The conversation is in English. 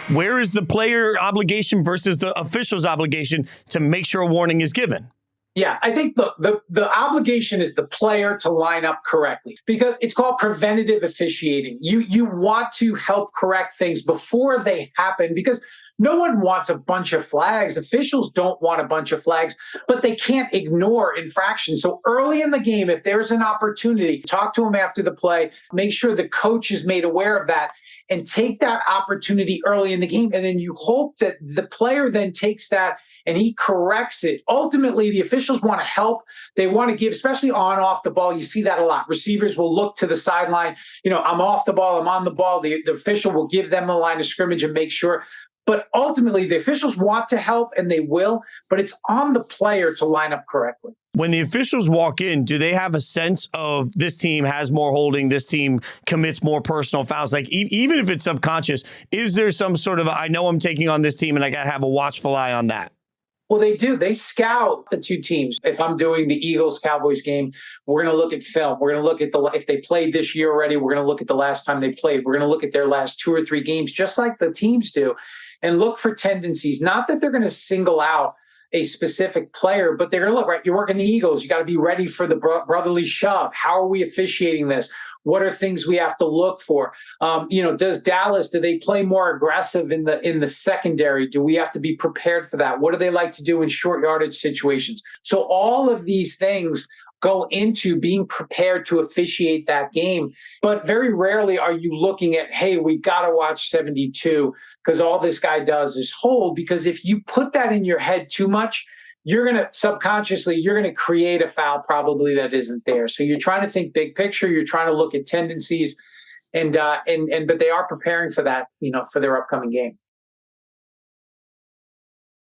Where is the player obligation versus the official's obligation to make sure a warning is given? Yeah, I think the obligation is the player to line up correctly because it's called preventative officiating. You want to help correct things before they happen because no one wants a bunch of flags. Officials don't want a bunch of flags, but they can't ignore infractions. So early in the game, if there's an opportunity, talk to them after the play, make sure the coach is made aware of that and take that opportunity early in the game. And then you hope that the player then takes that and he corrects it. Ultimately, the officials want to help. They want to give, especially on off the ball. You see that a lot. Receivers will look to the sideline. I'm off the ball. I'm on the ball. The official will give them the line of scrimmage and make sure. But ultimately, the officials want to help, and they will. But it's on the player to line up correctly. When the officials walk in, do they have a sense of this team has more holding, this team commits more personal fouls? Like, even if it's subconscious, is there some sort of, I know I'm taking on this team, and I got to have a watchful eye on that? Well, they do. They scout the two teams. If I'm doing the Eagles-Cowboys game, we're going to look at film. We're going to look at if they played this year already, we're going to look at the last time they played. We're going to look at their last 2 or 3 games, just like the teams do, and look for tendencies. Not that they're going to single out a specific player, but they're going to look, right, you're working the Eagles. You got to be ready for the brotherly shove. How are we officiating this? What are things we have to look for? Does Dallas, do they play more aggressive in the secondary? Do we have to be prepared for that? What do they like to do in short yardage situations? So all of these things go into being prepared to officiate that game. But very rarely are you looking at, hey, we got to watch 72 because all this guy does is hold. Because if you put that in your head too much, you're going to subconsciously, you're going to create a foul probably that isn't there. So you're trying to think big picture. You're trying to look at tendencies but they are preparing for that, for their upcoming game.